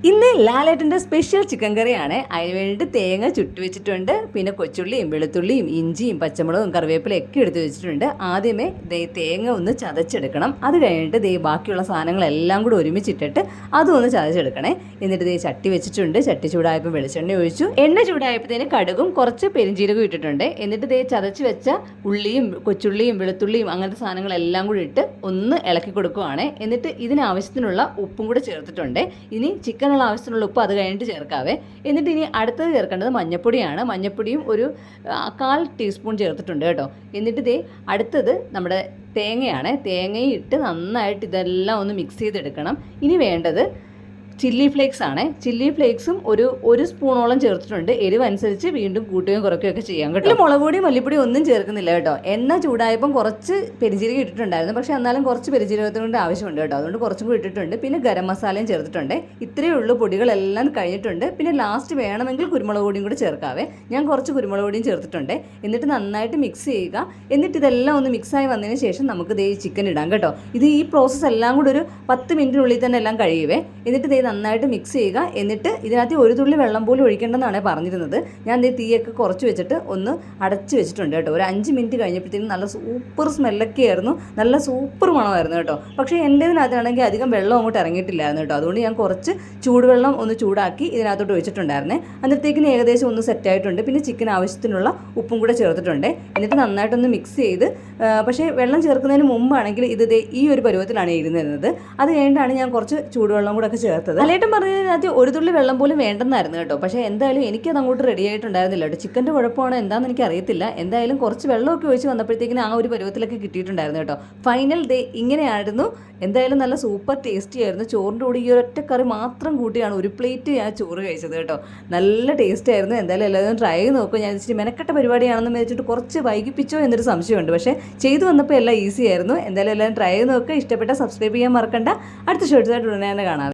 ഇന്ന് ലാലേട്ടൻ്റെ special chicken കറിയാണ്. അതിന് വേണ്ടിയിട്ട് തേങ്ങ ചുട്ടു വെച്ചിട്ടുണ്ട്. പിന്നെ കൊച്ചുള്ളിയും വെളുത്തുള്ളിയും ഇഞ്ചിയും പച്ചമുളകും കറിവേപ്പിലയും ഒക്കെ എടുത്ത് വെച്ചിട്ടുണ്ട്. ആദ്യമേ തേങ്ങ ഒന്ന് ചതച്ചെടുക്കണം. അത് കഴിഞ്ഞിട്ട് ബാക്കിയുള്ള സാധനങ്ങളെല്ലാം കൂടി ഒരുമിച്ചിട്ടിട്ട് അതും ഒന്ന് ചതച്ചെടുക്കണേ. എന്നിട്ട് ചട്ടി വെച്ചിട്ടുണ്ട്. ചട്ടി ചൂടായപ്പോൾ വെളിച്ചെണ്ണ ഒഴിച്ചു. എണ്ണ ചൂടായപ്പോഴത്തേന് കടുകും കുറച്ച് പെരിഞ്ചീരകവും ഇട്ടിട്ടുണ്ട്. എന്നിട്ട് ചതച്ച് വെച്ച ഉള്ളിയും കൊച്ചുള്ളിയും വെളുത്തുള്ളിയും അങ്ങനത്തെ സാധനങ്ങളെല്ലാം കൂടി ഇട്ട് ഒന്ന് ഇളക്കി കൊടുക്കുവാണ്. എന്നിട്ട് ഇതിനാവശ്യത്തിനുള്ള ഉപ്പും കൂടെ ചേർത്തിട്ടുണ്ട്. ഇനി ചിക്കനുള്ള ആവശ്യത്തിനുള്ള ഉപ്പ് അത് കഴിഞ്ഞിട്ട് ചേർക്കാവേ. എന്നിട്ട് ഇനി അടുത്തത് ചേർക്കേണ്ടത് മഞ്ഞപ്പൊടിയാണ്. മഞ്ഞപ്പൊടിയും ഒരു 1/4 ടീസ്പൂൺ ചേർത്തിട്ടുണ്ട് കേട്ടോ. എന്നിട്ട് അടുത്തത് നമ്മുടെ തേങ്ങയാണ്. തേങ്ങയും ഇട്ട് നന്നായിട്ട് ഇതെല്ലാം ഒന്ന് മിക്സ് ചെയ്തെടുക്കണം. ഇനി വേണ്ടത് ചില്ലി ഫ്ലേക്സ് ആണ്. ചില്ലി ഫ്ലേക്സും ഒരു സ്പൂണോളം ചേർത്തിട്ടുണ്ട്. എരിവ് അനുസരിച്ച് വീണ്ടും കൂട്ടുകയും കുറയ്ക്കുകയൊക്കെ ചെയ്യാം കേട്ടോ. മുളക് പൊടി മല്ലിപ്പൊടി ഒന്നും ചേർക്കുന്നില്ല കേട്ടോ. എണ്ണ ചൂടായപ്പം കുറച്ച് പെരിഞ്ചീരകം ഇട്ടിട്ടുണ്ടായിരുന്നു. പക്ഷേ എന്നാലും കുറച്ച് പെരിഞ്ചീരകത്തിൻ്റെ ആവശ്യമുണ്ട് കേട്ടോ. അതുകൊണ്ട് കുറച്ചും കൂടി ഇട്ടിട്ടുണ്ട്. പിന്നെ ഗരം മസാലയും ചേർത്തിട്ടുണ്ട്. ഇത്രയേ ഉള്ളൂ. പൊടികളെല്ലാം കഴിഞ്ഞിട്ടുണ്ട്. പിന്നെ ലാസ്റ്റ് വേണമെങ്കിൽ കുരുമുളക് പൊടിയും കൂടി ചേർക്കാവേ. ഞാൻ കുറച്ച് കുരുമുളക് പൊടിയും ചേർത്തിട്ടുണ്ട്. എന്നിട്ട് നന്നായിട്ട് മിക്സ് ചെയ്യുക. എന്നിട്ട് ഇതെല്ലാം ഒന്ന് മിക്സായി വന്നതിന് ശേഷം നമുക്ക് ചിക്കൻ ഇടാം കേട്ടോ. ഈ പ്രോസസ്സ് എല്ലാം കൂടി ഒരു 10 മിനിറ്റിനുള്ളിൽ തന്നെ എല്ലാം കഴിയുവേ. എന്നിട്ട് നന്നായിട്ട് മിക്സ് ചെയ്യുക. എന്നിട്ട് ഇതിനകത്ത് ഒരു തുള്ളി വെള്ളം പോലും ഒഴിക്കേണ്ടെന്നാണ് പറഞ്ഞിരുന്നത്. ഞാൻ തീയൊക്കെ കുറച്ച് വെച്ചിട്ട് ഒന്ന് അടച്ച് വെച്ചിട്ടുണ്ട് കേട്ടോ. ഒരു 5 മിനിറ്റ് കഴിഞ്ഞപ്പോഴത്തേക്കും നല്ല സൂപ്പർ സ്മെല്ലൊക്കെ ആയിരുന്നു. നല്ല സൂപ്പർ മണമായിരുന്നു കേട്ടോ. പക്ഷേ എൻ്റേതിനകത്താണെങ്കിൽ അധികം വെള്ളം അങ്ങോട്ട് ഇറങ്ങിയിട്ടില്ലായിരുന്നു കേട്ടോ. അതുകൊണ്ട് ഞാൻ കുറച്ച് ചൂടുവെള്ളം ഒന്ന് ചൂടാക്കി ഇതിനകത്തോട്ട് ഒഴിച്ചിട്ടുണ്ടായിരുന്നേ. അന്നത്തേക്കിന് ഏകദേശം ഒന്ന് സെറ്റായിട്ടുണ്ട്. പിന്നെ ചിക്കൻ ആവശ്യത്തിനുള്ള ഉപ്പും കൂടെ ചേർത്തിട്ടുണ്ട്. എന്നിട്ട് നന്നായിട്ടൊന്ന് മിക്സ് ചെയ്ത്, പക്ഷേ വെള്ളം ചേർക്കുന്നതിന് മുമ്പാണെങ്കിൽ ഈ ഒരു പരുവത്തിലാണ് ഇരുന്നിരുന്നത്. അത് കഴിഞ്ഞിട്ടാണ് ഞാൻ കുറച്ച് ചൂടുവെള്ളം കൂടെ ഒക്കെ ചേർത്തത്. ലാലേട്ടൻ പറഞ്ഞതിനകത്ത് ഒരു തുള്ളി വെള്ളം പോലും വേണ്ടെന്നായിരുന്നു കേട്ടോ. പക്ഷേ എന്തായാലും എനിക്കത് അങ്ങോട്ട് റെഡി ആയിട്ടുണ്ടായിരുന്നില്ല കേട്ടോ. ചിക്കൻ്റെ കുഴപ്പമാണോ എന്താണെന്ന് എനിക്ക് അറിയത്തില്ല. എന്തായാലും കുറച്ച് വെള്ളമൊക്കെ ഒഴിച്ച് വന്നപ്പോഴത്തേക്കിനും ആ ഒരു പരുവത്തിലൊക്കെ കിട്ടിയിട്ടുണ്ടായിരുന്നു കേട്ടോ. ഫൈനൽ ഇങ്ങനെയായിരുന്നു. എന്തായാലും നല്ല സൂപ്പർ ടേസ്റ്റി ആയിരുന്നു. ചോറിൻ്റെ കൂടി ഈ ഒരൊറ്റ കറി മാത്രം കൂട്ടിയാണ് ഒരു പ്ലേറ്റ് ഞാൻ ചോറ് കഴിച്ചത് കേട്ടോ. നല്ല ടേസ്റ്റ് ആയിരുന്നു. എന്തായാലും എല്ലാവരും ട്രൈ ചെയ്ത് നോക്കും. ഞാൻ ഇച്ചിരി മെനക്കെട്ട പരിപാടിയാണെന്ന് വെച്ചിട്ട് കുറച്ച് വൈകിപ്പിച്ചോ എന്നൊരു സംശയമുണ്ട്. പക്ഷേ ചെയ്തു വന്നപ്പോൾ എല്ലാം ഈസി ആയിരുന്നു. എന്തായാലും എല്ലാവരും ട്രൈ ചെയ്ത് നോക്കുക. ഇഷ്ടപ്പെട്ട സബ്സ്ക്രൈബ് ചെയ്യാൻ മറക്കണ്ട. അടുത്ത ഷോർട്സായിട്ട് ഉടനെ തന്നെ കാണാം.